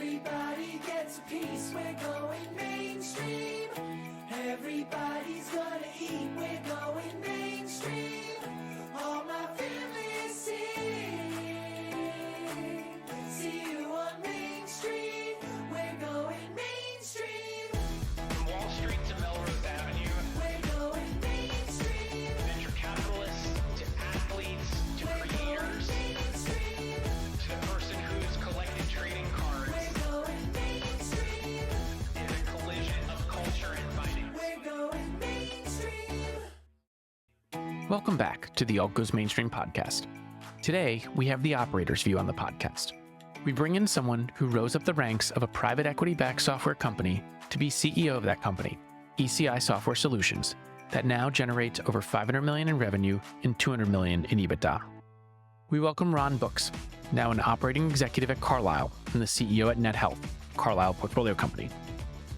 Everybody gets a piece, we're going mainstream. Everybody's gonna eat, we're going mainstream. All my family is see you on Main Street, we're going mainstream. From Wall Street to Melrose Avenue, We're going mainstream. venture capitalists to athletes to We're creators going mainstream. to the person who's collected trading cards We're going mainstream. in a collision of culture and finance. We're going mainstream. Welcome back to the Alt Goes Mainstream podcast. Today, we have the operator's view on the podcast. We bring in someone who rose up the ranks of a private equity-backed software company to be CEO of that company, ECi Software Solutions, that now generates over $500 million in revenue and $200 million in EBITDA. We welcome Ron Books, now an operating executive at Carlyle and the CEO at NetHealth, Carlyle portfolio company.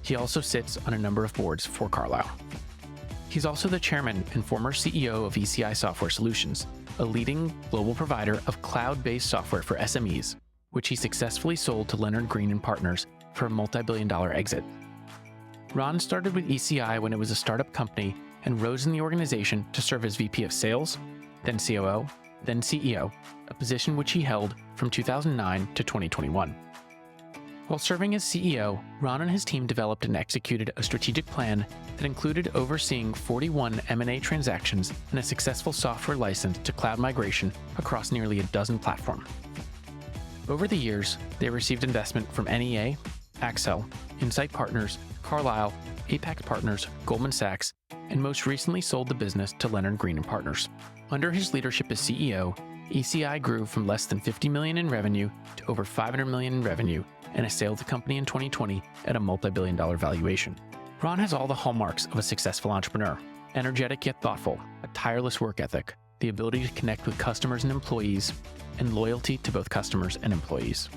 He also sits on a number of boards for Carlyle. He's also the chairman and former CEO of ECi Software Solutions, a leading global provider of cloud-based software for SMEs, which he successfully sold to Leonard Green & Partners for a multi-billion-dollar exit. Ron started with ECi when it was a startup company and rose in the organization to serve as VP of Sales, then COO, then CEO, a position which he held from 2009 to 2021. While serving as CEO, Ron and his team developed and executed a strategic plan that included overseeing 41 M&A transactions and a successful software license to cloud migration across nearly a dozen platforms. Over the years, they received investment from NEA, Accel, Insight Partners, Carlyle, Apex Partners, Goldman Sachs, and most recently sold the business to Leonard Green & Partners. Under his leadership as CEO, ECi grew from less than $50 million in revenue to over $500 million in revenue and scaled the company in 2020 at a multi-billion-dollar valuation. Ron has all the hallmarks of a successful entrepreneur: energetic yet thoughtful, a tireless work ethic, the ability to connect with customers and employees, and loyalty to both customers and employees.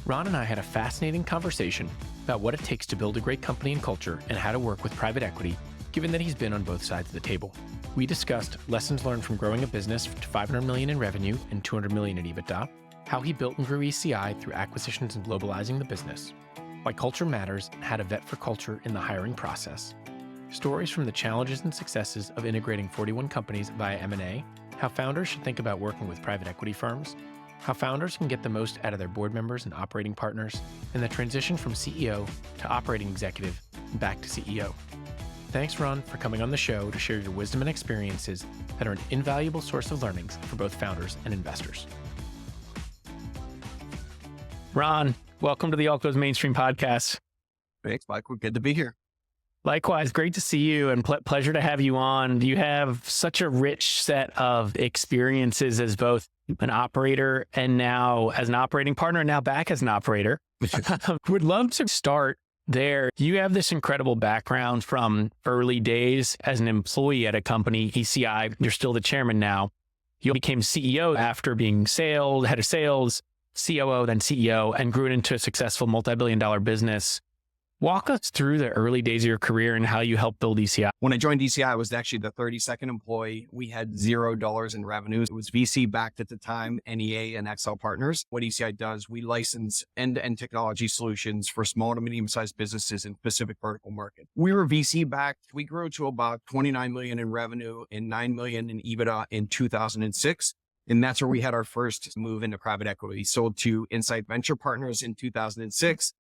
Ron and I had a fascinating conversation about what it takes to build a great company and culture and how to work with private equity, given that he's been on both sides of the table. We discussed lessons learned from growing a business to $500 million in revenue and $200 million in EBITDA, how he built and grew ECi through acquisitions and globalizing the business, why culture matters and how to vet for culture in the hiring process, stories from the challenges and successes of integrating 41 companies via M&A, how founders should think about working with private equity firms, how founders can get the most out of their board members and operating partners, and the transition from CEO to operating executive and back to CEO. Thanks, Ron, for coming on the show to share your wisdom and experiences that are an invaluable source of learnings for both founders and investors. Ron, welcome to the Alt Goes Mainstream podcast. Thanks, Mike. We're good to be here. Likewise, great to see you and pleasure to have you on. You have such a rich set of experiences as both an operator and now as an operating partner and now back as an operator. Would love to start there. You have this incredible background from early days as an employee at a company, ECi. You're still the chairman now. You became CEO after being head of sales, COO, then CEO, and grew it into a successful multi-billion-dollar business. Walk us through the early days of your career and how you helped build ECi. When I joined ECi, I was actually the 32nd employee. We had $0 in revenues. It was VC backed at the time, NEA and Accel Partners. What ECi does, we license end-to-end technology solutions for small to medium-sized businesses in specific vertical market. We were VC backed. We grew to about $29 million in revenue and $9 million in EBITDA in 2006. And that's where we had our first move into private equity. Sold to Insight Venture Partners in 2006.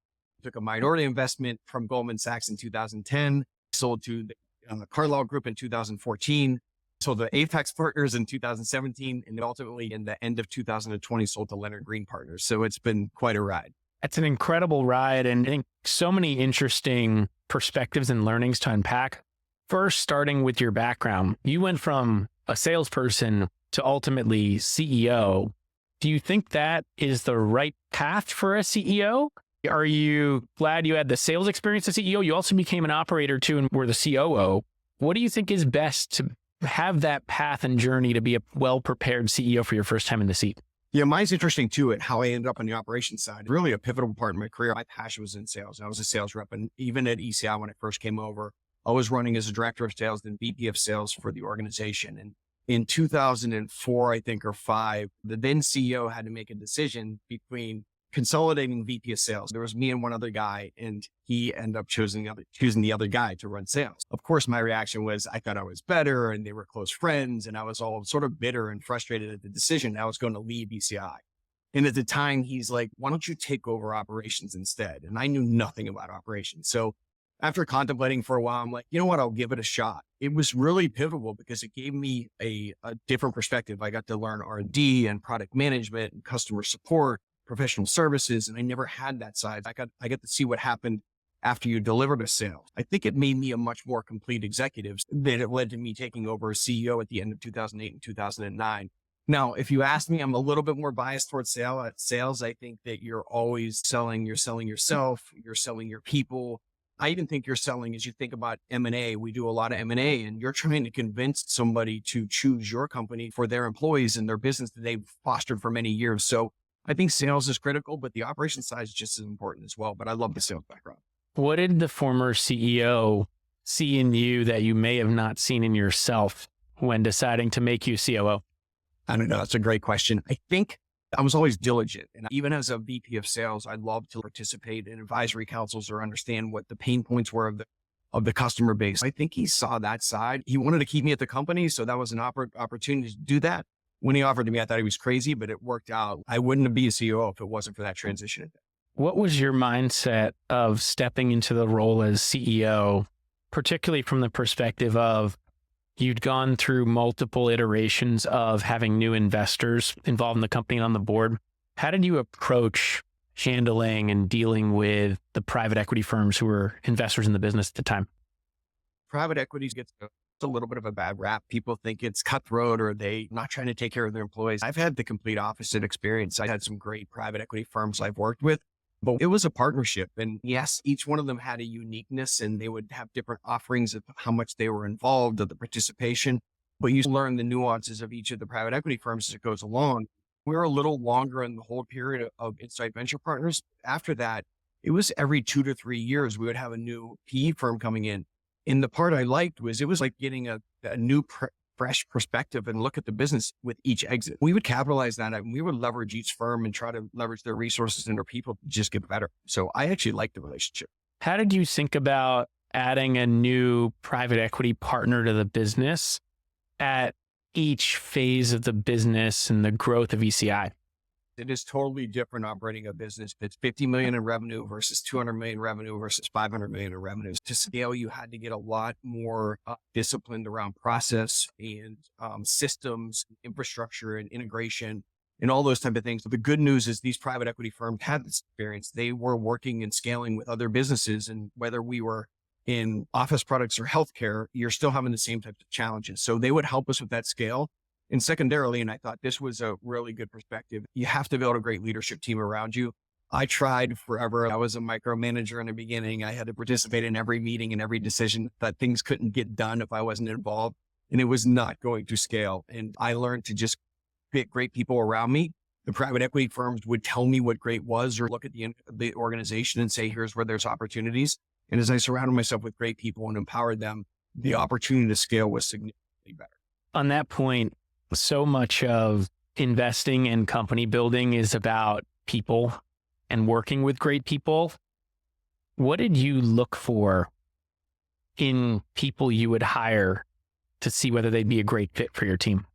Took a minority investment from Goldman Sachs in 2010, sold to the Carlyle Group in 2014, sold to Apex Partners in 2017, and ultimately in the end of 2020, sold to Leonard Green Partners. So it's been quite a ride. It's an incredible ride, and I think so many interesting perspectives and learnings to unpack. First, starting with your background, you went from a salesperson to ultimately CEO. Do you think that is the right path for a CEO? Are you glad you had the sales experience as CEO? You also became an operator too and were the COO. What do you think is best to have that path and journey to be a well-prepared CEO for your first time in the seat? Yeah, mine's interesting too, at how I ended up on the operations side. Really a pivotal part of my career. My passion was in sales. I was a sales rep. And even at ECi, when I first came over, I was running as a director of sales, then VP of sales for the organization. And in 2004, I think, or five, the then CEO had to make a decision between consolidating VP of sales. There was me and one other guy, and he ended up choosing the other guy to run sales. Of course, my reaction was I thought I was better, and they were close friends, and I was all sort of bitter and frustrated at the decision. I was going to leave ECi. And at the time, he's like, why don't you take over operations instead? And I knew nothing about operations. So after contemplating for a while, I'm like, you know what? I'll give it a shot. It was really pivotal because it gave me a different perspective. I got to learn R&D and product management and customer support, professional services, and I never had that side. I got to see what happened after you delivered a sale. I think it made me a much more complete executive. That it led to me taking over as CEO at the end of 2008 and 2009. Now, if you ask me, I'm a little bit more biased towards sales. I think that you're always selling. You're selling yourself. You're selling your people. I even think you're selling as you think about M&A. We do a lot of M&A, and you're trying to convince somebody to choose your company for their employees and their business that they've fostered for many years. So I think sales is critical, but the operation side is just as important as well. But I love the sales background. What did the former CEO see in you that you may have not seen in yourself when deciding to make you COO? I don't know. That's a great question. I think I was always diligent. And even as a VP of sales, I love to participate in advisory councils or understand what the pain points were of the customer base. I think he saw that side. He wanted to keep me at the company. So that was an opportunity to do that. When he offered to me, I thought he was crazy, but it worked out. I wouldn't be a CEO if it wasn't for that transition. What was your mindset of stepping into the role as CEO, particularly from the perspective of you'd gone through multiple iterations of having new investors involved in the company and on the board? How did you approach handling and dealing with the private equity firms who were investors in the business at the time? Private equities gets a little bit of a bad rap. People think it's cutthroat or they not trying to take care of their employees. I've had the complete opposite experience. I had some great private equity firms I've worked with, but it was a partnership. And yes, each one of them had a uniqueness and they would have different offerings of how much they were involved, of the participation, but you learn the nuances of each of the private equity firms as it goes along. We were a little longer in the whole period of Insight Venture Partners. After that, it was every 2 to 3 years, we would have a new PE firm coming in. And the part I liked was it was like getting a new fresh perspective and look at the business with each exit. We would capitalize that and we would leverage each firm and try to leverage their resources and their people to just get better. So I actually liked the relationship. How did you think about adding a new private equity partner to the business at each phase of the business and the growth of ECi? It is totally different operating a business that's 50 million in revenue versus 200 million revenue versus 500 million in revenues. To scale, you had to get a lot more disciplined around process and systems, infrastructure and integration and all those type of things. But the good news is these private equity firms had this experience. They were working and scaling with other businesses. And whether we were in office products or healthcare, you're still having the same types of challenges. So they would help us with that scale. And secondarily, and I thought this was a really good perspective, you have to build a great leadership team around you. I tried forever. I was a micromanager in the beginning. I had to participate in every meeting and every decision that things couldn't get done if I wasn't involved. And it was not going to scale. And I learned to just pick great people around me. The private equity firms would tell me what great was or look at the organization and say, here's where there's opportunities. And as I surrounded myself with great people and empowered them, the opportunity to scale was significantly better. On that point, so much of investing and company building is about people and working with great people. What did you look for in people you would hire to see whether they'd be a great fit for your team?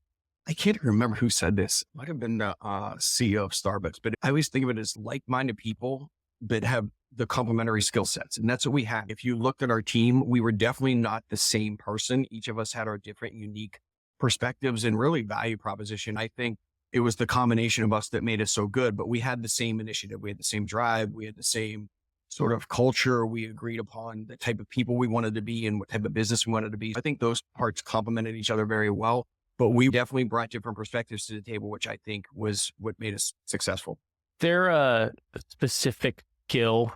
I can't remember who said this. It might have been the CEO of Starbucks, but I always think of it as like-minded people that have the complementary skill sets. And that's what we had. If you looked at our team, we were definitely not the same person. Each of us had our different, unique perspectives and really value proposition. I think it was the combination of us that made us so good, but we had the same initiative. We had the same drive. We had the same sort of culture. We agreed upon the type of people we wanted to be and what type of business we wanted to be. I think those parts complemented each other very well, but we definitely brought different perspectives to the table, which I think was what made us successful. There a specific skill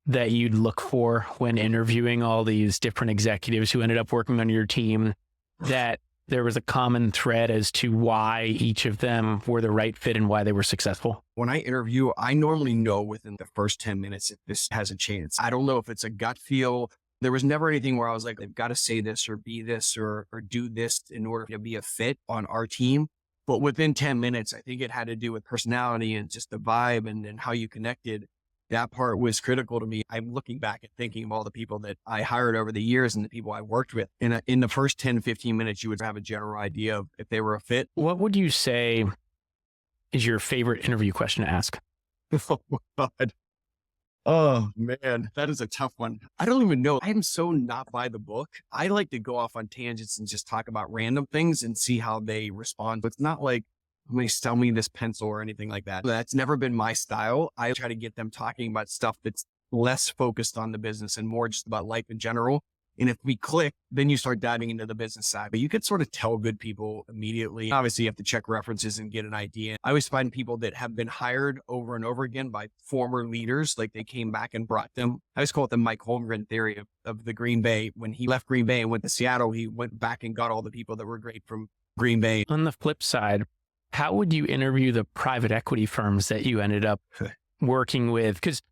that you'd look for when interviewing all these different executives who ended up working on your team, that there was a common thread as to why each of them were the right fit and why they were successful? When I interview, I normally know within the first 10 minutes if this has a chance. I don't know if it's a gut feel. There was never anything where I was like, they've got to say this or be this or do this in order to be a fit on our team. But within 10 minutes, I think it had to do with personality and just the vibe and how you connected. That part was critical to me. I'm looking back and thinking of all the people that I hired over the years and the people I worked with. In the first 10, 15 minutes, you would have a general idea of if they were a fit. What would you say is your favorite interview question to ask? Oh, God. Oh, man, that is a tough one. I don't even know. I am so not by the book. I like to go off on tangents and just talk about random things and see how they respond. It's not like, somebody sell me this pencil or anything like that. That's never been my style. I try to get them talking about stuff that's less focused on the business and more just about life in general. And if we click, then you start diving into the business side. But you could sort of tell good people immediately. Obviously, you have to check references and get an idea. I always find people that have been hired over and over again by former leaders, like they came back and brought them. I always call it the Mike Holmgren theory of the Green Bay. When he left Green Bay and went to Seattle, he went back and got all the people that were great from Green Bay. On the flip side, how would you interview the private equity firms that you ended up working with? Because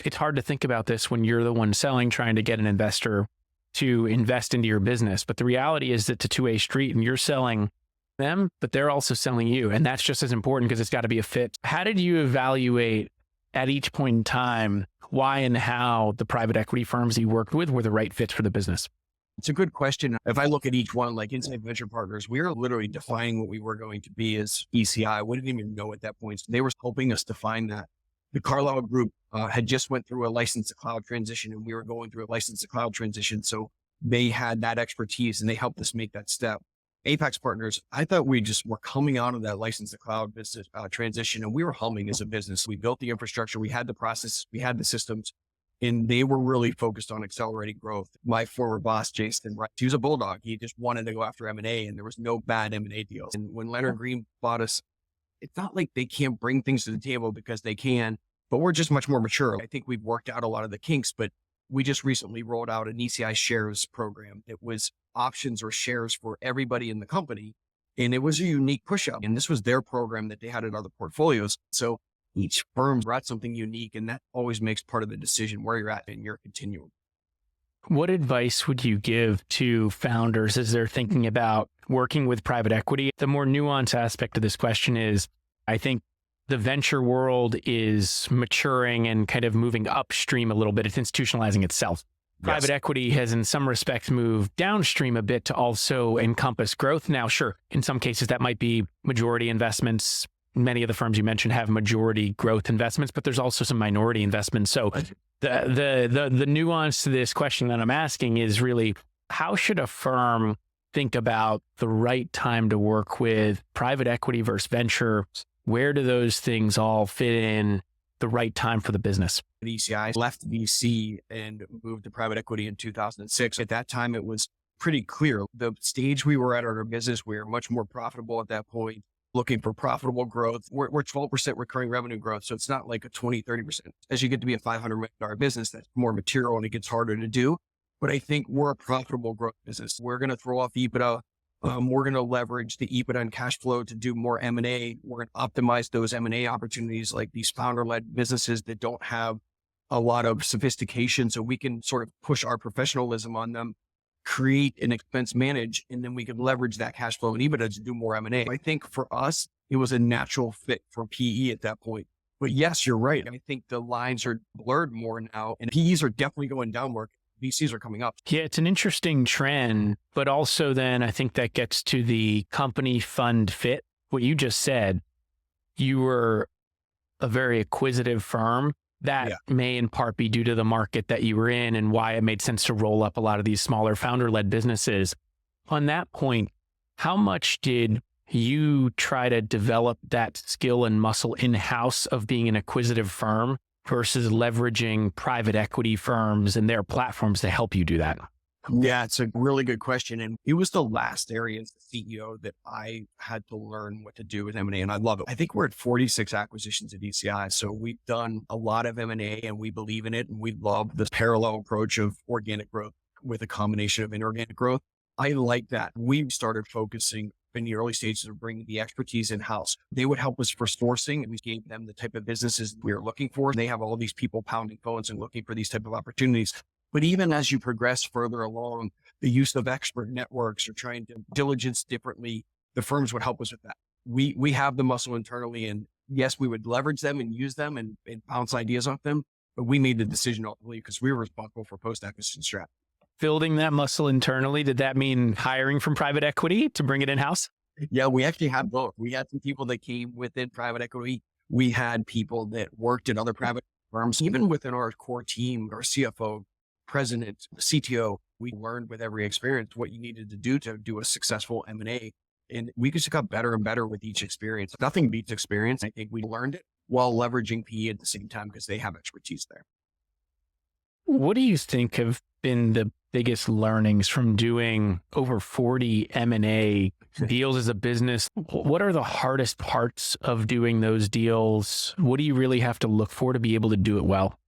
it's hard to think about this when you're the one selling, trying to get an investor to invest into your business. But the reality is it's a two-way street and you're selling them, but they're also selling you. And that's just as important because it's got to be a fit. How did you evaluate at each point in time why and how the private equity firms you worked with were the right fits for the business? It's a good question. If I look at each one, like Inside Venture Partners, we were literally defining what we were going to be as ECi. We didn't even know at that point. So they were helping us define that. The Carlyle group had just went through a license to cloud transition and we were going through a license to cloud transition. So they had that expertise and they helped us make that step. Apex Partners, I thought we just were coming out of that license to cloud business transition and we were humming as a business. We built the infrastructure, we had the process, we had the systems, and they were really focused on accelerating growth. My former boss, Jason, he was a bulldog. He just wanted to go after M&A and there was no bad M&A deals. And when Leonard Green bought us, it's not like they can't bring things to the table because they can, but we're just much more mature. I think we've worked out a lot of the kinks, but we just recently rolled out an ECi shares program. It was options or shares for everybody in the company. And it was a unique push up. And this was their program that they had in other portfolios. So each firm brought something unique. And that always makes part of the decision where you're at in your continuum. What advice would you give to founders as they're thinking about working with private equity? The more nuanced aspect of this question is, I think the venture world is maturing and kind of moving upstream a little bit. It's institutionalizing itself. Private equity has in some respects moved downstream a bit to also encompass growth. Now, sure, in some cases that might be majority investments. Many of the firms you mentioned have majority growth investments, but there's also some minority investments. So the nuance to this question that I'm asking is really, how should a firm think about the right time to work with private equity versus venture? Where do those things all fit in the right time for the business? ECi left VC and moved to private equity in 2006. At that time, it was pretty clear. The stage we were at in our business, we were much more profitable at that point, looking for profitable growth. We're 12% recurring revenue growth. So it's not like a 20, 30%. As you get to be a $500 million business, that's more material and it gets harder to do. But I think we're a profitable growth business. We're going to throw off EBITDA. We're going to leverage the EBITDA and cash flow to do more M&A. We're going to optimize those M&A opportunities, like these founder-led businesses that don't have a lot of sophistication. So we can sort of push our professionalism on them, create an expense manage, and then we can leverage that cash flow and EBITDA to do more M&A. I think for us, it was a natural fit for PE at that point. But yes, you're right. I think the lines are blurred more now, and PEs are definitely going downward. VCs are coming up. Yeah, it's an interesting trend, but also then I think that gets to the company fund fit. What you just said, you were a very acquisitive firm. That may in part be due to the market that you were in and why it made sense to roll up a lot of these smaller founder-led businesses. On that point, how much did you try to develop that skill and muscle in-house of being an acquisitive firm versus leveraging private equity firms and their platforms to help you do that? Yeah, it's a really good question. And it was the last area as the CEO that I had to learn what to do with M&A. And I love it. I think we're at 46 acquisitions at ECi. So we've done a lot of M&A and we believe in it. And we love this parallel approach of organic growth with a combination of inorganic growth. I like that. We started focusing in the early stages of bringing the expertise in-house. They would help us for sourcing, and we gave them the type of businesses we were looking for. They have all these people pounding phones and looking for these type of opportunities. But even as you progress further along, the use of expert networks or trying to diligence differently, the firms would help us with that. we have the muscle internally, and yes, we would leverage them and use them and bounce ideas off them. But we made the decision ultimately because we were responsible for post-acquisition strategy. Building that muscle internally, did that mean hiring from private equity to bring it in-house? Yeah, we actually had both. We had some people that came within private equity. We had people that worked at other private firms. Even within our core team, our CFO, president, CTO, we learned with every experience what you needed to do a successful M&A. And we just got better and better with each experience. Nothing beats experience. I think we learned it while leveraging PE at the same time because they have expertise there. What do you think have been the biggest learnings from doing over 40 M&A deals as a business? What are the hardest parts of doing those deals? What do you really have to look for to be able to do it well?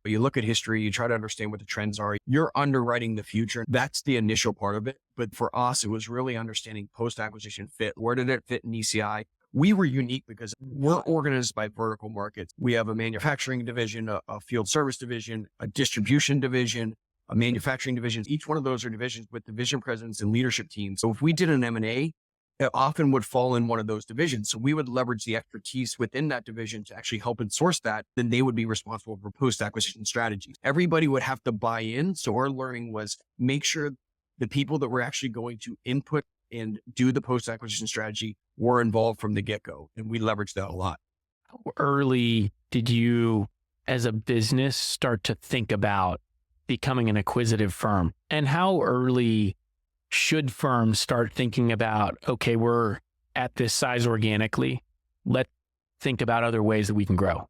You look at history, you try to understand what the trends are. You're underwriting the future. That's the initial part of it. But for us, it was really understanding post-acquisition fit. Where did it fit in ECi? We were unique because we're organized by vertical markets. We have a manufacturing division, a field service division, a distribution division, a manufacturing division. Each one of those are divisions with division presidents and leadership teams. So if we did an M&A, it often would fall in one of those divisions. So we would leverage the expertise within that division to actually help and source that. Then they would be responsible for post-acquisition strategies. Everybody would have to buy in. So our learning was make sure the people that were actually going to input and do the post-acquisition strategy were involved from the get-go. And we leveraged that a lot. How early did you, as a business, start to think about becoming an acquisitive firm? And how early should firms start thinking about, okay, we're at this size organically, let's think about other ways that we can grow?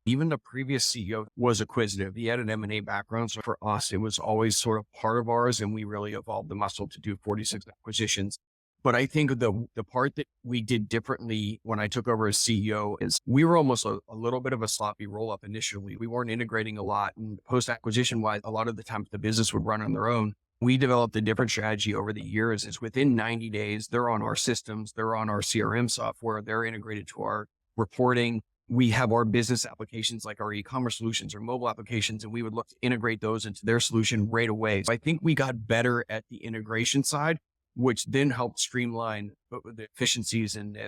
Even the previous CEO was acquisitive. He had an M&A background. So for us, it was always sort of part of ours, and we really evolved the muscle to do 46 acquisitions. But I think the part that we did differently when I took over as CEO is we were almost a little bit of a sloppy roll-up initially. We weren't integrating a lot, and post-acquisition wise, a lot of the time the business would run on their own. We developed a different strategy over the years. It's within 90 days, they're on our systems, they're on our CRM software, they're integrated to our reporting. We have our business applications like our e-commerce solutions or mobile applications, and we would look to integrate those into their solution right away. So I think we got better at the integration side, which then helped streamline the efficiencies and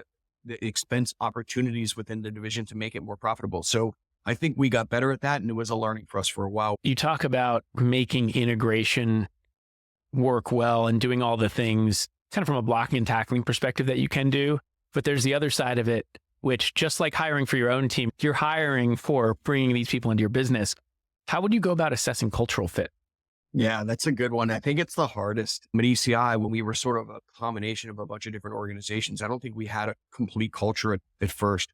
the expense opportunities within the division to make it more profitable. So I think we got better at that, and it was a learning for us for a while. You talk about making integration work well and doing all the things kind of from a blocking and tackling perspective that you can do. But there's the other side of it, which just like hiring for your own team, you're hiring for bringing these people into your business. How would you go about assessing cultural fit? Yeah, that's a good one. I think it's the hardest. At ECi, when we were sort of a combination of a bunch of different organizations, I don't think we had a complete culture at first.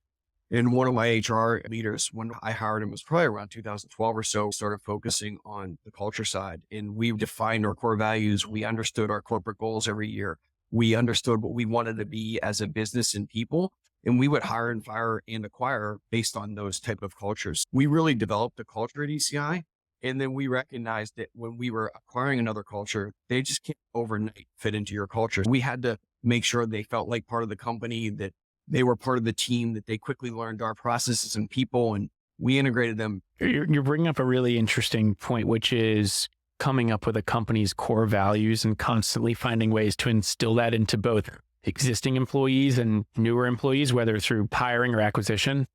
And one of my HR leaders, when I hired him, was probably around 2012 or so, started focusing on the culture side. And we defined our core values. We understood our corporate goals every year. We understood what we wanted to be as a business and people. And we would hire and fire and acquire based on those type of cultures. We really developed a culture at ECi. And then we recognized that when we were acquiring another culture, they just can't overnight fit into your culture. We had to make sure they felt like part of the company, that they were part of the team, that they quickly learned our processes and people, and we integrated them. You're bringing up a really interesting point, which is coming up with a company's core values and constantly finding ways to instill that into both existing employees and newer employees, whether through hiring or acquisition.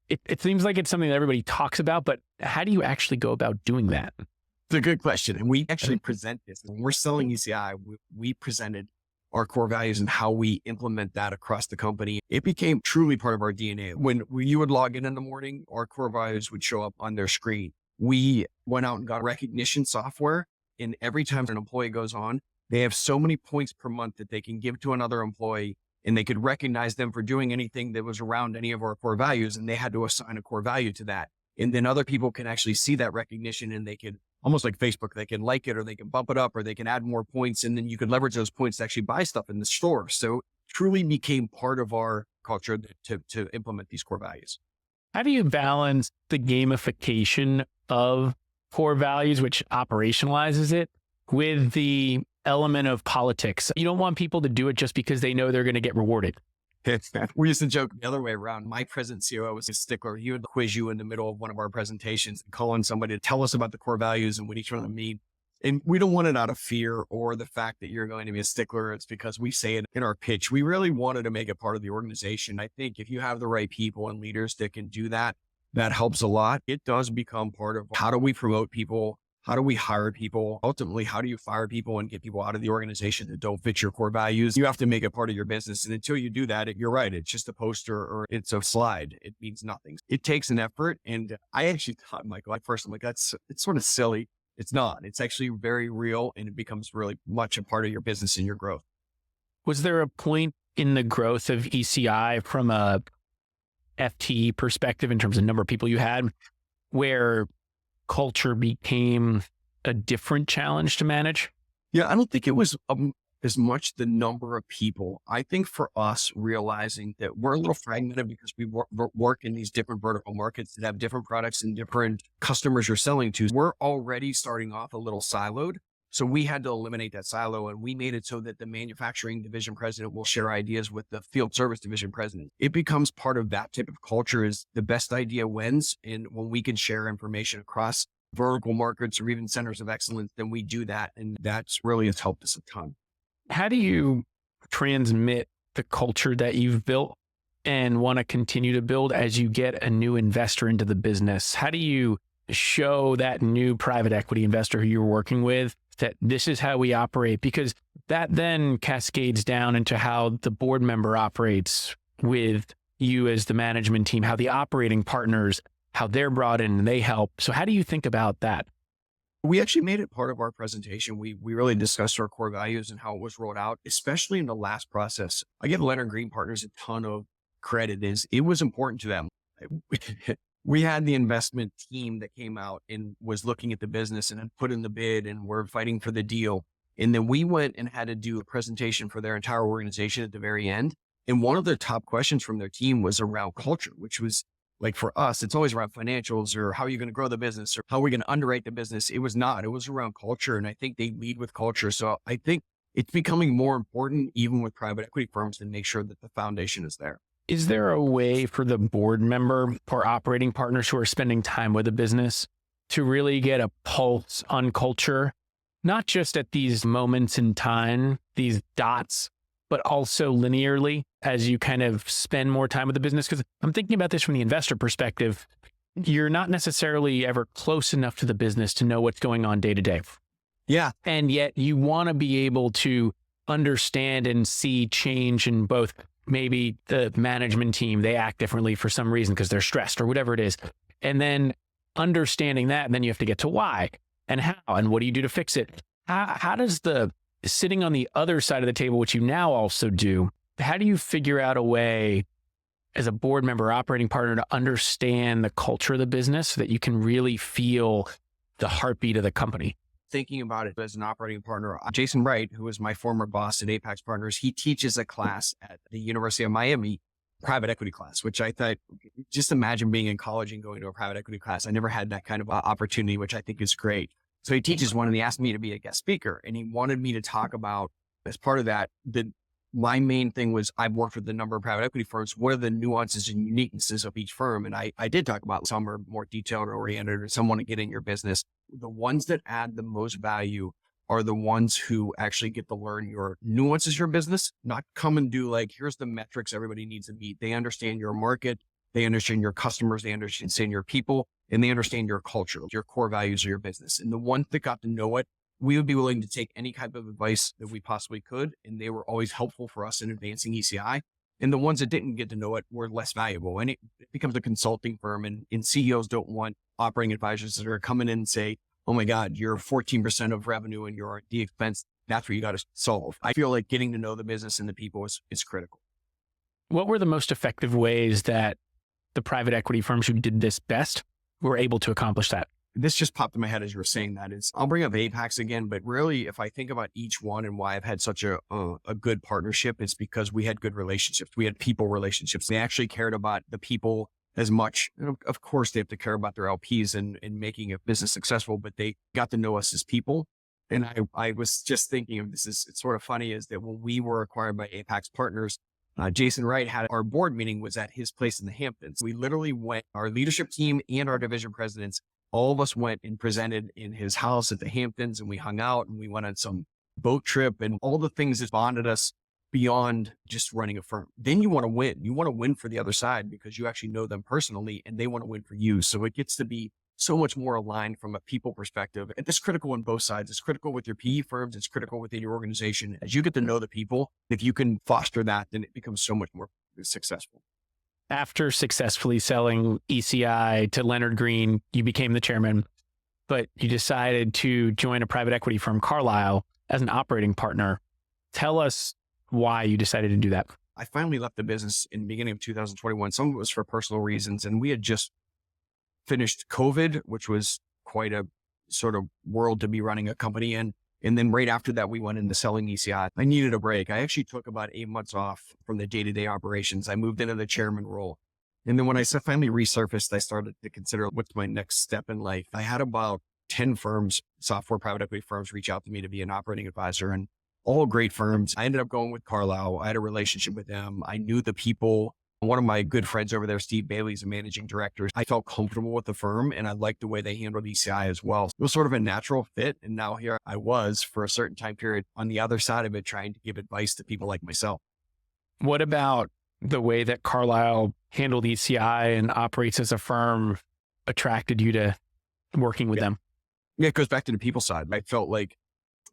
It seems like it's something that everybody talks about, but how do you actually go about doing that? It's a good question. And we actually present this. When we're selling ECi, we presented our core values and how we implement that across the company. It became truly part of our DNA. When you would log in the morning, our core values would show up on their screen. We went out and got recognition software. And every time an employee goes on, they have so many points per month that they can give to another employee, and they could recognize them for doing anything that was around any of our core values. And they had to assign a core value to that. And then other people can actually see that recognition, and they could, almost like Facebook, they can like it, or they can bump it up, or they can add more points. And then you could leverage those points to actually buy stuff in the store. So truly became part of our culture to implement these core values. How do you balance the gamification of core values, which operationalizes it, with the element of politics? You don't want people to do it just because they know they're going to get rewarded. We used to joke the other way around. My present COO was a stickler. He would quiz you in the middle of one of our presentations and call on somebody to tell us about the core values and what each one of them mean. And we don't want it out of fear or the fact that you're going to be a stickler. It's because we say it in our pitch. We really wanted to make it part of the organization. I think if you have the right people and leaders that can do that, that helps a lot. It does become part of how do we promote people? How do we hire people? Ultimately, how do you fire people and get people out of the organization that don't fit your core values? You have to make it part of your business. And until you do that, you're right. It's just a poster or it's a slide. It means nothing. It takes an effort. And I actually thought, Michael, at first I'm like, it's sort of silly. It's not. It's actually very real, and it becomes really much a part of your business and your growth. Was there a point in the growth of ECi from a FTE perspective in terms of number of people you had where culture became a different challenge to manage? Yeah, I don't think it was as much the number of people. I think for us, realizing that we're a little fragmented because we work in these different vertical markets that have different products and different customers you're selling to. We're already starting off a little siloed. So we had to eliminate that silo, and we made it so that the manufacturing division president will share ideas with the field service division president. It becomes part of that type of culture is the best idea wins. And when we can share information across vertical markets or even centers of excellence, then we do that. And that's really has helped us a ton. How do you transmit the culture that you've built and want to continue to build as you get a new investor into the business? How do you show that new private equity investor who you're working with that this is how we operate? Because that then cascades down into how the board member operates with you as the management team, how the operating partners, how they're brought in and they help. So how do you think about that? We actually made it part of our presentation. We really discussed our core values and how it was rolled out, especially in the last process. I give Leonard Green Partners a ton of credit. It was important to them. We had the investment team that came out and was looking at the business and had put in the bid and were fighting for the deal. And then we went and had to do a presentation for their entire organization at the very end. And one of the top questions from their team was around culture, which was like for us, it's always around financials or how are you going to grow the business or how are we going to underwrite the business? It was not. It was around culture. And I think they lead with culture. So I think it's becoming more important, even with private equity firms, to make sure that the foundation is there. Is there a way for the board member or operating partners who are spending time with the business to really get a pulse on culture, not just at these moments in time, these dots, but also linearly as you kind of spend more time with the business? Because I'm thinking about this from the investor perspective. You're not necessarily ever close enough to the business to know what's going on day to day. Yeah. And yet you want to be able to understand and see change in both maybe the management team, they act differently for some reason because they're stressed or whatever it is. And then understanding that, and then you have to get to why and how, and what do you do to fix it? How does the sitting on the other side of the table, which you now also do, how do you figure out a way as a board member, operating partner to understand the culture of the business so that you can really feel the heartbeat of the company? Thinking about it as an operating partner, Jason Wright, who was my former boss at Apex Partners, he teaches a class at the University of Miami, private equity class, which I thought, just imagine being in college and going to a private equity class. I never had that kind of opportunity, which I think is great. So he teaches one and he asked me to be a guest speaker, and he wanted me to talk about, as part of that, my main thing was I've worked with a number of private equity firms. What are the nuances and uniquenesses of each firm? And I did talk about some are more detailed oriented or some want to get in your business. The ones that add the most value are the ones who actually get to learn your nuances of your business, not come and do like, here's the metrics everybody needs to meet. They understand your market. They understand your customers. They understand your people, and they understand your culture, your core values of your business. And the ones that got to know it, we would be willing to take any type of advice that we possibly could. And they were always helpful for us in advancing ECi. And the ones that didn't get to know it were less valuable. And it becomes a consulting firm, and CEOs don't want operating advisors that are coming in and say, oh my God, you're 14% of revenue and your R&D expense. That's what you got to solve. I feel like getting to know the business and the people is critical. What were the most effective ways that the private equity firms who did this best were able to accomplish that? This just popped in my head as you were saying that. I'll bring up Apex again, but really, if I think about each one and why I've had such a good partnership, it's because we had good relationships. We had people relationships. They actually cared about the people as much. Of course, they have to care about their LPs and making a business successful, but they got to know us as people. And I was just thinking of this, it's sort of funny, is that when we were acquired by Apex Partners, Jason Wright had our board meeting was at his place in the Hamptons. We literally went, our leadership team and our division presidents all of us went and presented in his house at the Hamptons, and we hung out and we went on some boat trip and all the things that bonded us beyond just running a firm. Then you want to win. You want to win for the other side because you actually know them personally and they want to win for you. So it gets to be so much more aligned from a people perspective. And it's critical on both sides. It's critical with your PE firms. It's critical within your organization. As you get to know the people, if you can foster that, then it becomes so much more successful. After successfully selling ECi to Leonard Green, you became the chairman, but you decided to join a private equity firm, Carlyle, as an operating partner. Tell us why you decided to do that. I finally left the business in the beginning of 2021. Some of it was for personal reasons. And we had just finished COVID, which was quite a sort of world to be running a company in. And then right after that, we went into selling ECi. I needed a break. I actually took about 8 months off from the day-to-day operations. I moved into the chairman role. And then when I finally resurfaced, I started to consider what's my next step in life. I had about 10 firms, software private equity firms, reach out to me to be an operating advisor, and all great firms. I ended up going with Carlyle. I had a relationship with them. I knew the people. One of my good friends over there, Steve Bailey, is a managing director. I felt comfortable with the firm and I liked the way they handled ECi as well. It was sort of a natural fit. And now here I was for a certain time period on the other side of it, trying to give advice to people like myself. What about the way that Carlyle handled ECi and operates as a firm attracted you to working with them? Yeah, it goes back to the people side. I felt like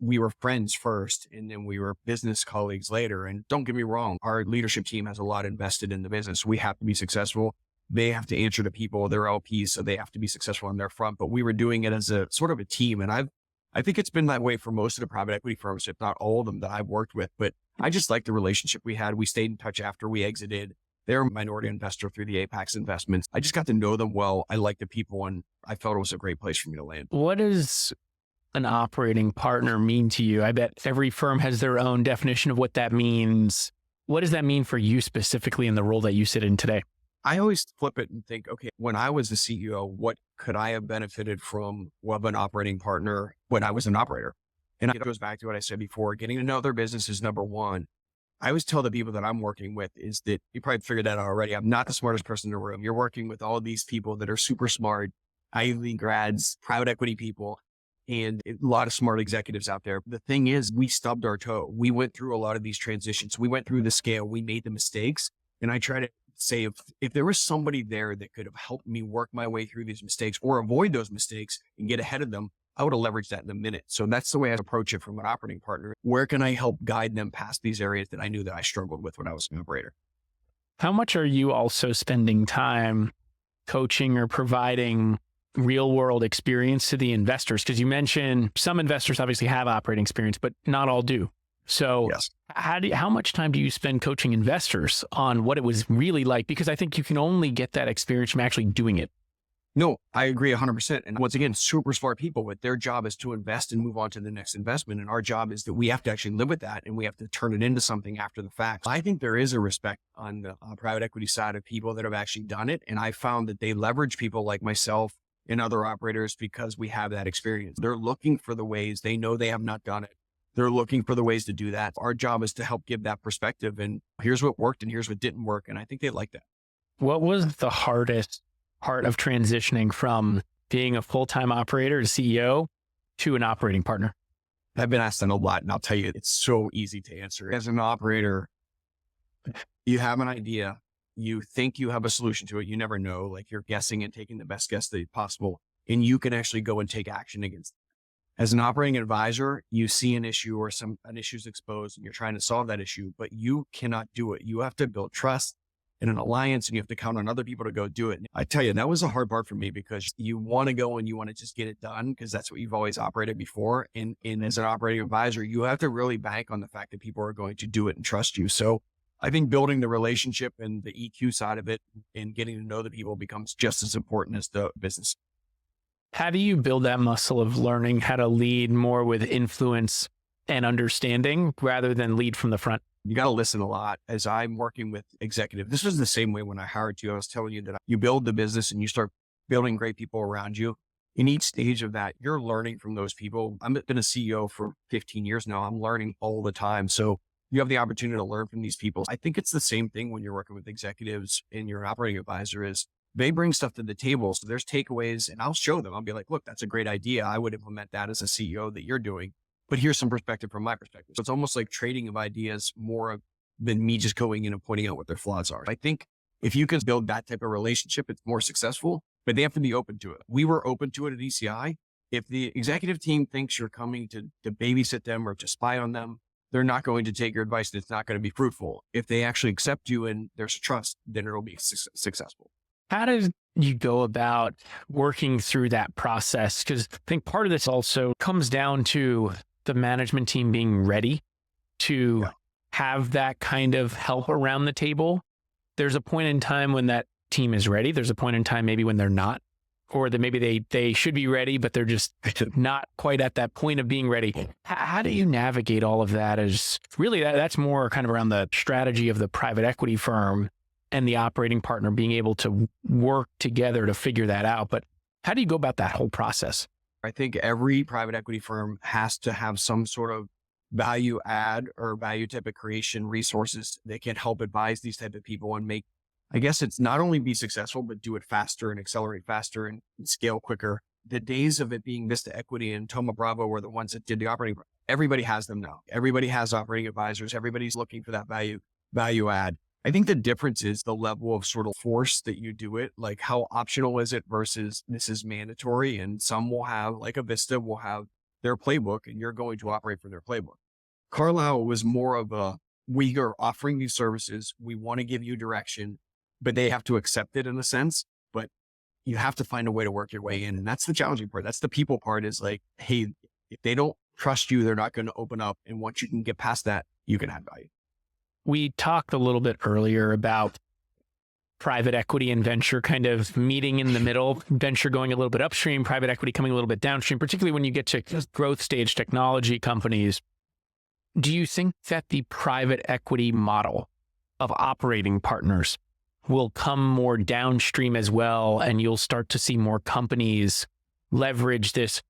we were friends first and then we were business colleagues later. And don't get me wrong, our leadership team has a lot invested in the business. We have to be successful. They have to answer to people, their LPs, so they have to be successful on their front. But we were doing it as a sort of a team. And I think it's been that way for most of the private equity firms, if not all of them that I've worked with. But I just like the relationship we had. We stayed in touch after we exited. They're a minority investor through the Apex investments. I just got to know them well. I like the people and I felt it was a great place for me to land. What does an operating partner mean to you? I bet every firm has their own definition of what that means. What does that mean for you specifically in the role that you sit in today? I always flip it and think, okay, when I was the CEO, what could I have benefited from of an operating partner when I was an operator? And it goes back to what I said before, getting to know their business is number one. I always tell the people that I'm working with is that you probably figured that out already. I'm not the smartest person in the room. You're working with all these people that are super smart, Ivy League grads, private equity people, and a lot of smart executives out there. The thing is, we stubbed our toe. We went through a lot of these transitions. We went through the scale. We made the mistakes. And I try to say, if there was somebody there that could have helped me work my way through these mistakes or avoid those mistakes and get ahead of them, I would have leveraged that in a minute. So that's the way I approach it from an operating partner. Where can I help guide them past these areas that I knew that I struggled with when I was an operator? How much are you also spending time coaching or providing real world experience to the investors? Because you mentioned some investors obviously have operating experience, but not all do. So yes. How much time do you spend coaching investors on what it was really like? Because I think you can only get that experience from actually doing it. No, I agree 100%. And once again, super smart people, but their job is to invest and move on to the next investment. And our job is that we have to actually live with that and we have to turn it into something after the fact. I think there is a respect on the private equity side of people that have actually done it. And I found that they leverage people like myself and other operators because we have that experience. They're looking for the ways. They know they have not done it. They're looking for the ways to do that. Our job is to help give that perspective. And here's what worked and here's what didn't work. And I think they like that. What was the hardest part of transitioning from being a full-time operator to CEO to an operating partner? I've been asked that a lot, and I'll tell you, it's so easy to answer. As an operator, you have an idea, you think you have a solution to it, you never know, like you're guessing and taking the best guess that possible, and you can actually go and take action against it. As an operating advisor, you see an issue or an issue's exposed and you're trying to solve that issue, but you cannot do it. You have to build trust in an alliance and you have to count on other people to go do it. And I tell you, that was a hard part for me because you want to go and you want to just get it done because that's what you've always operated before. And as an operating advisor, you have to really bank on the fact that people are going to do it and trust you. So I think building the relationship and the EQ side of it and getting to know the people becomes just as important as the business. How do you build that muscle of learning how to lead more with influence and understanding rather than lead from the front? You got to listen a lot. As I'm working with executive, this was the same way when I hired you. I was telling you that you build the business and you start building great people around you. In each stage of that, you're learning from those people. I've been a CEO for 15 years now. I'm learning all the time. So you have the opportunity to learn from these people. I think it's the same thing when you're working with executives and you're an operating advisor is they bring stuff to the table. So there's takeaways and I'll show them. I'll be like, look, that's a great idea. I would implement that as a CEO that you're doing, but here's some perspective from my perspective. So it's almost like trading of ideas more than me just going in and pointing out what their flaws are. I think if you can build that type of relationship, it's more successful, but they have to be open to it. We were open to it at ECi. If the executive team thinks you're coming to babysit them or to spy on them, they're not going to take your advice and it's not going to be fruitful. If they actually accept you and there's trust, then it'll be successful. How did you go about working through that process? Because I think part of this also comes down to the management team being ready to have that kind of help around the table. There's a point in time when that team is ready. There's a point in time maybe when they're not, or that maybe they should be ready, but they're just not quite at that point of being ready. How do you navigate all of that? As really that's more kind of around the strategy of the private equity firm and the operating partner being able to work together to figure that out. But how do you go about that whole process? I think every private equity firm has to have some sort of value add or value type of creation resources that can help advise these type of people and make, I guess it's not only be successful, but do it faster and accelerate faster and scale quicker. The days of it being Vista Equity and Thoma Bravo were the ones that did the operating. Everybody has them now. Everybody has operating advisors. Everybody's looking for that value add. I think the difference is the level of sort of force that you do it, like how optional is it versus this is mandatory. And some will have, like a Vista will have their playbook and you're going to operate for their playbook. Carlyle was more of we are offering these services. We want to give you direction, but they have to accept it in a sense, but you have to find a way to work your way in. And that's the challenging part. That's the people part is like, hey, if they don't trust you, they're not going to open up. And once you can get past that, you can add value. We talked a little bit earlier about private equity and venture kind of meeting in the middle, venture going a little bit upstream, private equity coming a little bit downstream, particularly when you get to growth stage technology companies. Do you think that the private equity model of operating partners will come more downstream as well, and you'll start to see more companies leverage this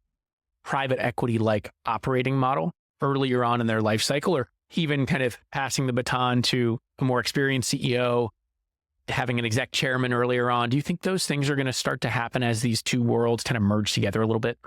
private equity-like operating model earlier on in their life cycle, or even kind of passing the baton to a more experienced CEO, having an exec chairman earlier on? Do you think those things are going to start to happen as these two worlds kind of merge together a little bit?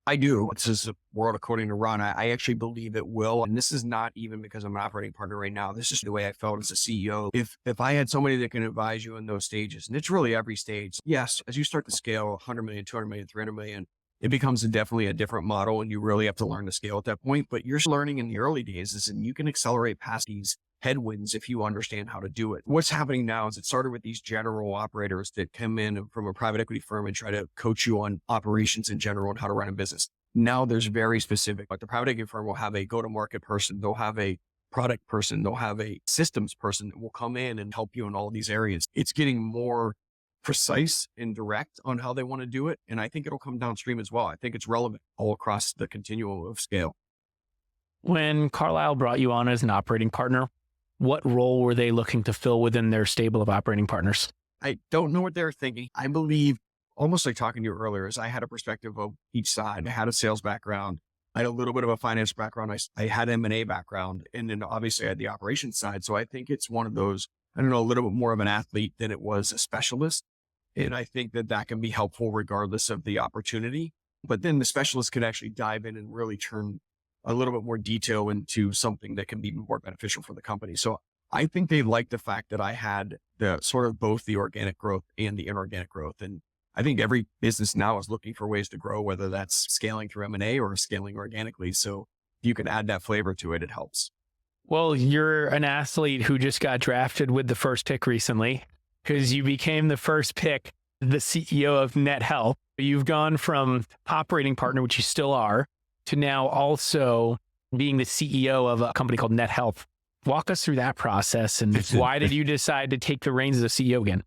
I do. This is a world according to Ron. I actually believe it will. And this is not even because I'm an operating partner right now. This is the way I felt as a CEO. If I had somebody that can advise you in those stages, and it's really every stage. Yes, as you start to scale 100 million, 200 million, 300 million, it becomes definitely a different model and you really have to learn to scale at that point. But you're learning in the early days is, and you can accelerate past these headwinds if you understand how to do it. What's happening now is it started with these general operators that come in from a private equity firm and try to coach you on operations in general and how to run a business. Now there's very specific, like the private equity firm will have a go-to-market person. They'll have a product person. They'll have a systems person that will come in and help you in all of these areas. It's getting more precise and direct on how they want to do it. And I think it'll come downstream as well. I think it's relevant all across the continuum of scale. When Carlyle brought you on as an operating partner, what role were they looking to fill within their stable of operating partners? I don't know what they're thinking. I believe, almost like talking to you earlier, is I had a perspective of each side. I had a sales background. I had a little bit of a finance background. I had M&A background. And then obviously I had the operations side. So I think it's one of those, I don't know, a little bit more of an athlete than it was a specialist. And I think that can be helpful regardless of the opportunity. But then the specialist can actually dive in and really turn a little bit more detail into something that can be more beneficial for the company. So I think they like the fact that I had the sort of both the organic growth and the inorganic growth. And I think every business now is looking for ways to grow, whether that's scaling through M&A or scaling organically. So if you can add that flavor to it, it helps. Well, you're an athlete who just got drafted with the first pick recently because you became the first pick, the CEO of Net Health. You've gone from operating partner, which you still are, to now also being the CEO of a company called Net Health. Walk us through that process and why did you decide to take the reins as a CEO again?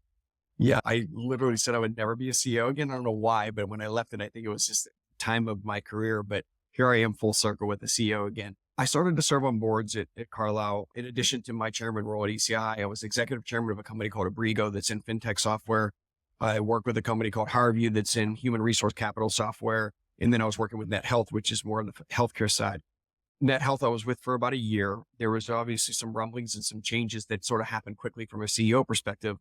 Yeah, I literally said I would never be a CEO again. I don't know why, but when I left it, I think it was just the time of my career. But here I am full circle with the CEO again. I started to serve on boards at Carlyle. In addition to my chairman role at ECi, I was executive chairman of a company called Abrigo that's in fintech software. I work with a company called Harview that's in human resource capital software. And then I was working with Net Health, which is more on the healthcare side. Net Health I was with for about a year. There was obviously some rumblings and some changes that sort of happened quickly from a CEO perspective.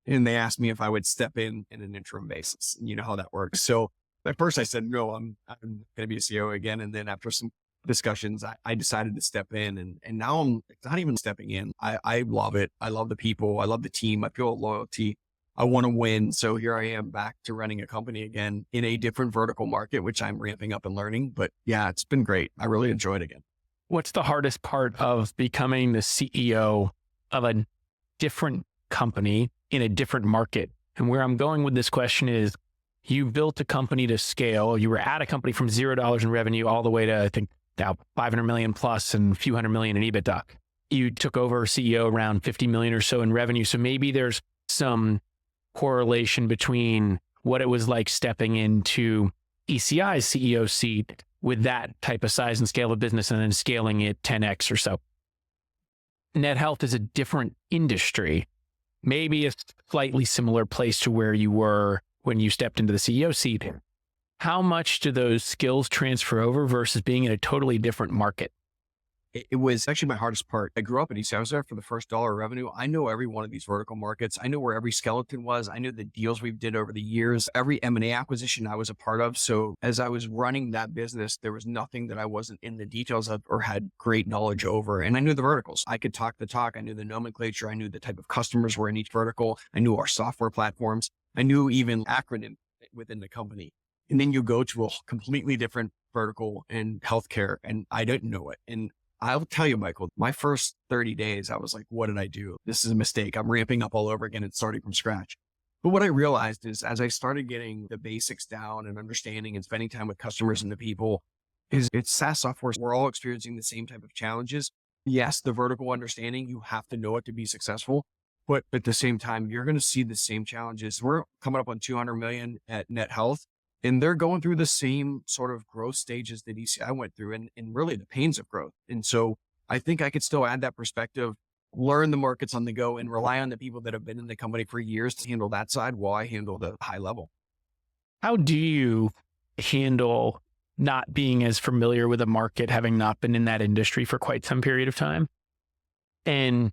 And they asked me if I would step in an interim basis. You know how that works. So at first I said, no, I'm going to be a CEO again. And then after some discussions, I decided to step in, and now I'm not even stepping in. I love it. I love the people. I love the team. I feel loyalty. I want to win. So here I am back to running a company again in a different vertical market, which I'm ramping up and learning. But yeah, it's been great. I really enjoyed it again. What's the hardest part of becoming the CEO of a different company in a different market? And where I'm going with this question is, you built a company to scale. You were at a company from $0 in revenue all the way to, I think, now 500 million plus and a few hundred million in EBITDA. You took over CEO around 50 million or so in revenue. So maybe there's some correlation between what it was like stepping into ECi's CEO seat with that type of size and scale of business and then scaling it 10x or so. NetHealth is a different industry, maybe a slightly similar place to where you were when you stepped into the CEO seat. How much do those skills transfer over versus being in a totally different market? It was actually my hardest part. I grew up at ECi. I was there for the first dollar of revenue. I know every one of these vertical markets. I know where every skeleton was. I knew the deals we've did over the years, every M&A acquisition I was a part of. So as I was running that business, there was nothing that I wasn't in the details of or had great knowledge over. And I knew the verticals. I could talk the talk. I knew the nomenclature. I knew the type of customers were in each vertical. I knew our software platforms. I knew even acronym within the company. And then you go to a completely different vertical in healthcare, and I didn't know it. And I'll tell you, Michael, my first 30 days, I was like, what did I do? This is a mistake. I'm ramping up all over again and starting from scratch. But what I realized is as I started getting the basics down and understanding and spending time with customers and the people, is it's SaaS software. We're all experiencing the same type of challenges. Yes, the vertical understanding, you have to know it to be successful. But at the same time, you're going to see the same challenges. We're coming up on 200 million at NetHealth. And they're going through the same sort of growth stages that ECi went through and really the pains of growth. And so I think I could still add that perspective, learn the markets on the go, and rely on the people that have been in the company for years to handle that side while I handle the high level. How do you handle not being as familiar with a market, having not been in that industry for quite some period of time, and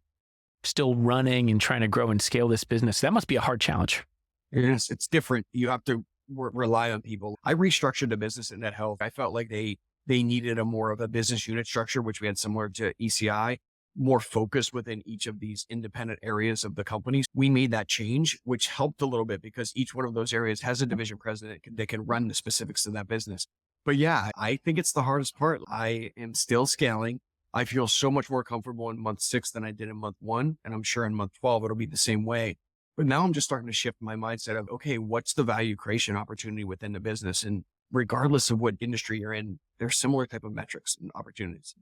still running and trying to grow and scale this business? That must be a hard challenge. Yes, it's different. You have to rely on people. I restructured the business at NetHealth. I felt like they needed a more of a business unit structure, which we had similar to ECi, more focused within each of these independent areas of the companies. We made that change, which helped a little bit because each one of those areas has a division president that can run the specifics of that business. But yeah, I think it's the hardest part. I am still scaling. I feel so much more comfortable in month 6 than I did in month 1. And I'm sure in month 12, it'll be the same way. But now I'm just starting to shift my mindset of, okay, what's the value creation opportunity within the business? And regardless of what industry you're in, there's similar type of metrics and opportunities.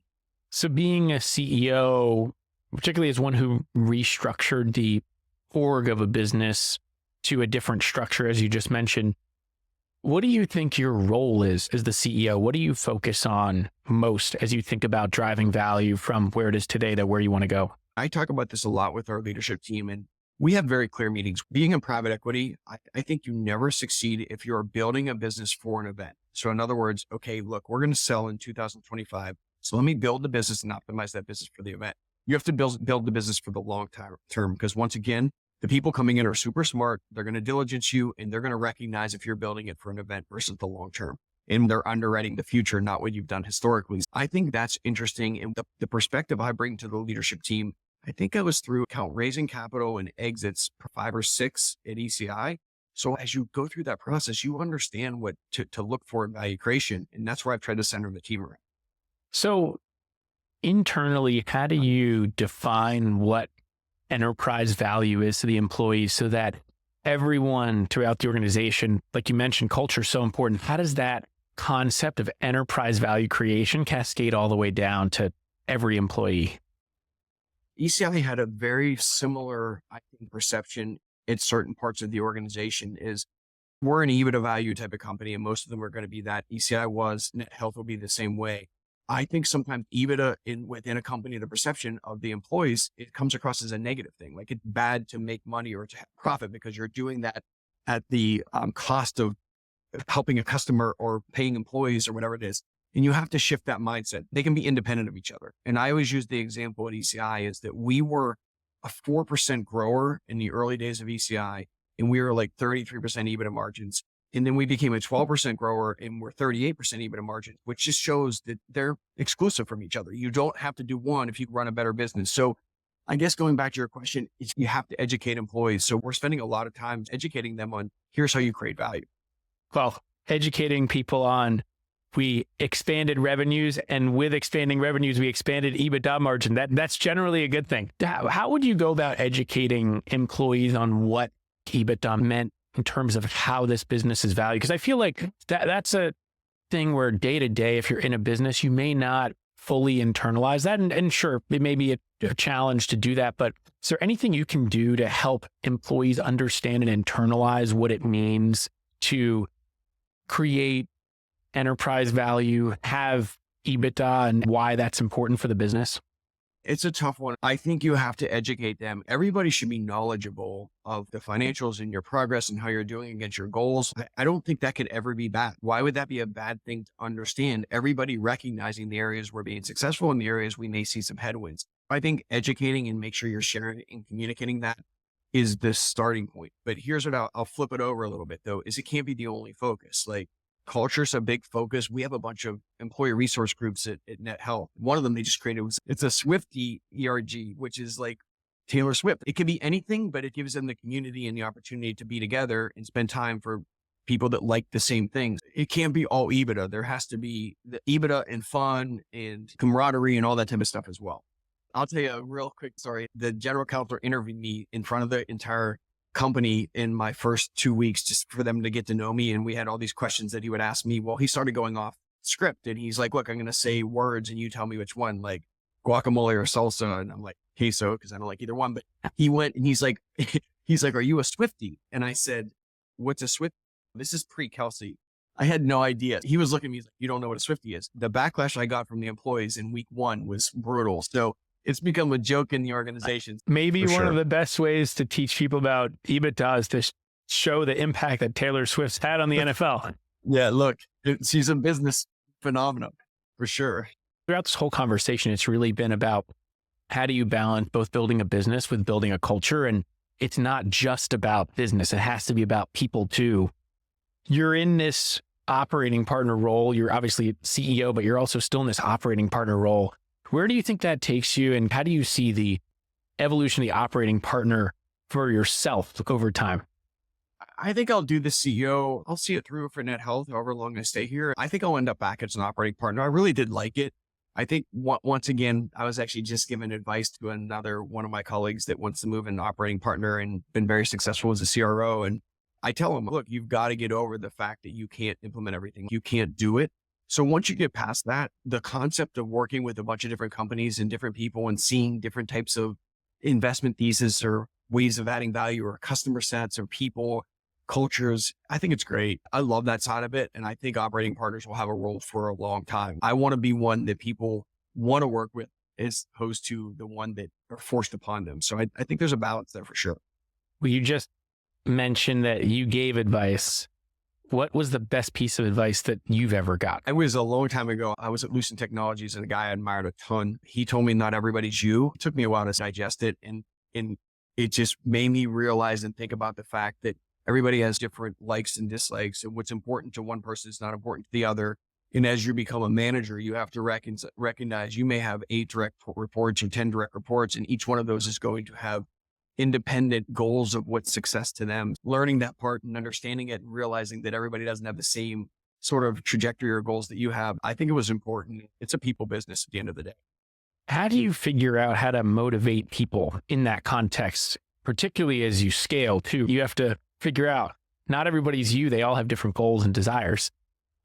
So being a CEO, particularly as one who restructured the org of a business to a different structure, as you just mentioned, what do you think your role is as the CEO? What do you focus on most as you think about driving value from where it is today to where you want to go? I talk about this a lot with our leadership team, and we have very clear meetings. Being in private equity, I think you never succeed if you're building a business for an event. So in other words, okay, look, we're going to sell in 2025. So let me build the business and optimize that business for the event. You have to build the business for the long term, because once again, the people coming in are super smart. They're going to diligence you, and they're going to recognize if you're building it for an event versus the long term. And they're underwriting the future, not what you've done historically. I think that's interesting. And the perspective I bring to the leadership team, I think I was through raising capital and exits 5 or 6 at ECi. So as you go through that process, you understand what to look for in value creation. And that's where I've tried to center the team around. So internally, how do you define what enterprise value is to the employees so that everyone throughout the organization, like you mentioned, culture is so important. How does that concept of enterprise value creation cascade all the way down to every employee? ECi had a very similar, I think, perception in certain parts of the organization. Is we're an EBITDA value type of company, and most of them are going to be that. ECi was, NetHealth will be the same way. I think sometimes EBITDA within a company, the perception of the employees, it comes across as a negative thing. Like it's bad to make money or to have profit because you're doing that at the cost of helping a customer or paying employees or whatever it is. And you have to shift that mindset. They can be independent of each other. And I always use the example at ECi is that we were a 4% grower in the early days of ECi, and we were like 33% EBITDA margins. And then we became a 12% grower and we're 38% EBITDA margin, which just shows that they're exclusive from each other. You don't have to do one if you run a better business. So I guess going back to your question, is you have to educate employees. So we're spending a lot of time educating them on here's how you create value. Well, educating people on we expanded revenues, and with expanding revenues, we expanded EBITDA margin. That's generally a good thing. How would you go about educating employees on what EBITDA meant in terms of how this business is valued? Because I feel like that's a thing where day to day, if you're in a business, you may not fully internalize that. And sure, it may be a challenge to do that, but is there anything you can do to help employees understand and internalize what it means to create enterprise value, have EBITDA, and why that's important for the business? It's a tough one. I think you have to educate them. Everybody should be knowledgeable of the financials and your progress and how you're doing against your goals. I don't think that could ever be bad. Why would that be a bad thing to understand? Everybody recognizing the areas we're being successful and the areas we may see some headwinds. I think educating and make sure you're sharing and communicating that is the starting point. But here's what I'll flip it over a little bit though, is it can't be the only focus. Like, culture's a big focus. We have a bunch of employee resource groups at Net Health. One of them they just created it's a Swifty ERG, which is like Taylor Swift. It can be anything, but it gives them the community and the opportunity to be together and spend time for people that like the same things. It can't be all EBITDA. There has to be the EBITDA and fun and camaraderie and all that type of stuff as well. I'll tell you a real quick story. The general counsel interviewed me in front of the entire company in my first 2 weeks just for them to get to know me. And we had all these questions that he would ask me. Well, he started going off script and he's like, look, I'm going to say words and you tell me which one, like guacamole or salsa. And I'm like, queso, because I don't like either one. But he went and he's like, are you a Swiftie? And I said, what's a Swiftie? This is pre-Kelsey. I had no idea. He was looking at me, he's like, you don't know what a Swiftie is. The backlash I got from the employees in week 1 was brutal. So it's become a joke in the organization. Maybe one of the best ways to teach people about EBITDA is to show the impact that Taylor Swift's had on the NFL. Yeah, look, she's a business phenomenon for sure. Throughout this whole conversation, it's really been about how do you balance both building a business with building a culture? And it's not just about business. It has to be about people too. You're in this operating partner role. You're obviously CEO, but you're also still in this operating partner role. Where do you think that takes you? And how do you see the evolution of the operating partner for yourself over time? I think I'll do the CEO. I'll see it through for Net Health, however long I stay here. I think I'll end up back as an operating partner. I really did like it. I think once again, I was actually just giving advice to another one of my colleagues that wants to move an operating partner and been very successful as a CRO. And I tell him, look, you've got to get over the fact that you can't implement everything. You can't do it. So once you get past that, the concept of working with a bunch of different companies and different people and seeing different types of investment thesis or ways of adding value or customer sets or people, cultures, I think it's great. I love that side of it. And I think operating partners will have a role for a long time. I want to be one that people want to work with as opposed to the one that are forced upon them. So I think there's a balance there for sure. Well, you just mentioned that you gave advice. What was the best piece of advice that you've ever got? It was a long time ago. I was at Lucent Technologies and a guy I admired a ton. He told me not everybody's you. It took me a while to digest it. And it just made me realize and think about the fact that everybody has different likes and dislikes. And what's important to one person is not important to the other. And as you become a manager, you have to recognize you may have 8 direct reports or 10 direct reports, and each one of those is going to have independent goals of what's success to them. Learning that part and understanding it and realizing that everybody doesn't have the same sort of trajectory or goals that you have. I think it was important. It's a people business at the end of the day. How do you figure out how to motivate people in that context, particularly as you scale too? You have to figure out not everybody's you. They all have different goals and desires.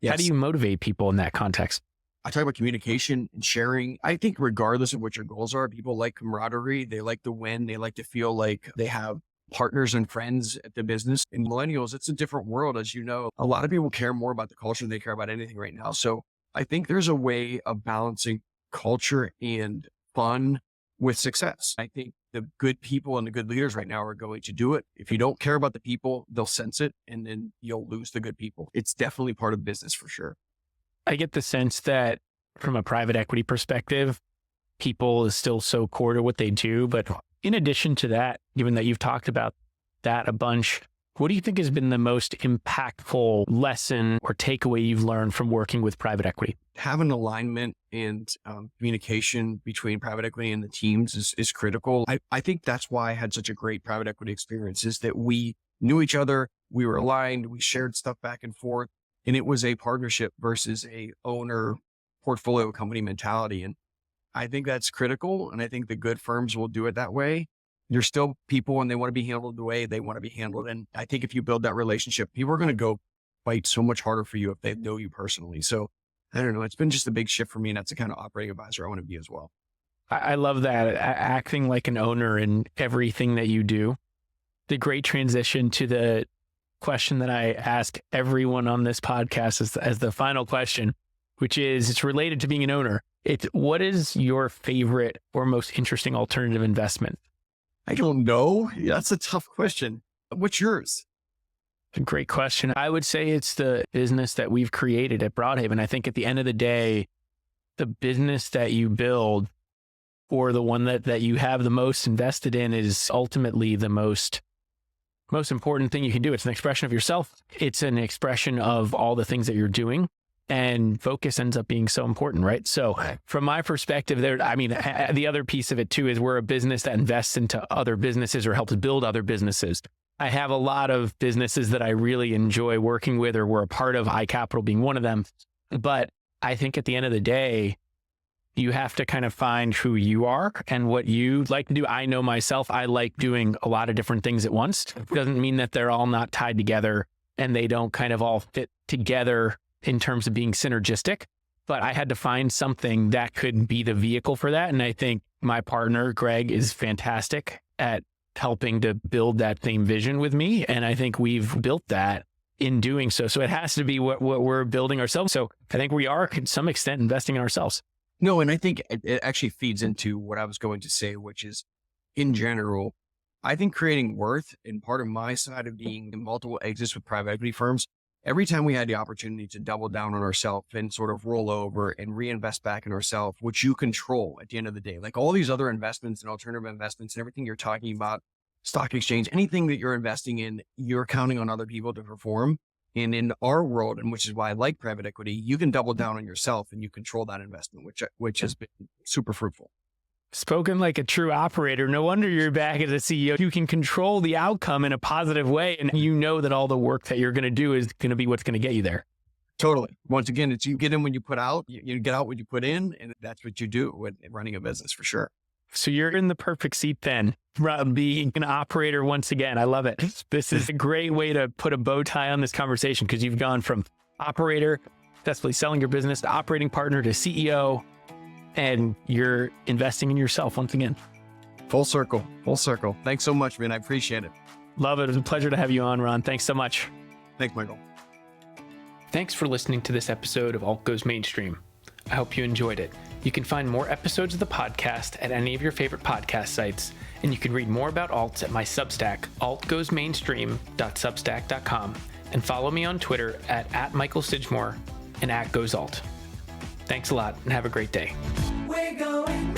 Yes. How do you motivate people in that context? I talk about communication and sharing. I think regardless of what your goals are, people like camaraderie. They like to win. They like to feel like they have partners and friends at the business. In millennials, it's a different world. As you know, a lot of people care more about the culture than they care about anything right now. So I think there's a way of balancing culture and fun with success. I think the good people and the good leaders right now are going to do it. If you don't care about the people, they'll sense it and then you'll lose the good people. It's definitely part of business for sure. I get the sense that from a private equity perspective, people is still so core to what they do, but In addition to that, given that you've talked about that a bunch, what do you think has been the most impactful lesson or takeaway you've learned from working with private equity? Having alignment and communication between private equity and the teams is critical. I think that's why I had such a great private equity experience, is that we knew each other, we were aligned, we shared stuff back and forth, and it was a partnership versus a owner portfolio company mentality. And I think that's critical. And I think the good firms will do it that way. You're still people and they want to be handled the way they want to be handled. And I think if you build that relationship, people are going to go fight so much harder for you if they know you personally. So I don't know. It's been just a big shift for me. And that's the kind of operating advisor I want to be as well. I love that. Acting like an owner in everything that you do. The great transition to the question that I ask everyone on this podcast as the final question, which is, it's related to being an owner. What is your favorite or most interesting alternative investment? I don't know. That's a tough question. What's yours? A great question. I would say it's the business that we've created at Broadhaven. I think at the end of the day, the business that you build or the one that you have the most invested in is ultimately the most important thing you can do. It's an expression of yourself. It's an expression of all the things that you're doing. And focus ends up being so important, right? So from my perspective the other piece of it too is we're a business that invests into other businesses or helps build other businesses. I have a lot of businesses that I really enjoy working with or we're a part of, iCapital being one of them. But I think at the end of the day, you have to kind of find who you are and what you like to do. I know myself, I like doing a lot of different things at once. It doesn't mean that they're all not tied together and they don't kind of all fit together in terms of being synergistic, but I had to find something that could be the vehicle for that. And I think my partner, Greg, is fantastic at helping to build that same vision with me. And I think we've built that in doing so. So it has to be what we're building ourselves. So I think we are, to some extent, investing in ourselves. No, and I think it actually feeds into what I was going to say, which is, in general, I think creating worth, and part of my side of being in multiple exits with private equity firms, every time we had the opportunity to double down on ourselves and sort of roll over and reinvest back in ourselves, which you control at the end of the day, like all these other investments and alternative investments and everything you're talking about, stock exchange, anything that you're investing in, you're counting on other people to perform. And in our world, and which is why I like private equity, you can double down on yourself and you control that investment, which has been super fruitful. Spoken like a true operator. No wonder you're back as a CEO. You can control the outcome in a positive way. And you know that all the work that you're going to do is going to be what's going to get you there. Totally. Once again, it's you get in when you put out, you get out when you put in, and that's what you do with running a business for sure. So you're in the perfect seat then, being an operator once again. I love it. This is a great way to put a bow tie on this conversation because you've gone from operator, successfully selling your business, to operating partner, to CEO, and you're investing in yourself once again. Full circle. Thanks so much, man. I appreciate it. Love it. It was a pleasure to have you on, Ron. Thanks so much. Thanks, Michael. Thanks for listening to this episode of Alt Goes Mainstream. I hope you enjoyed it. You can find more episodes of the podcast at any of your favorite podcast sites, and you can read more about alts at my Substack, altgoesmainstream.substack.com, and follow me on Twitter at Michael Sidgmore and @GoesAlt. Thanks a lot and have a great day. We're going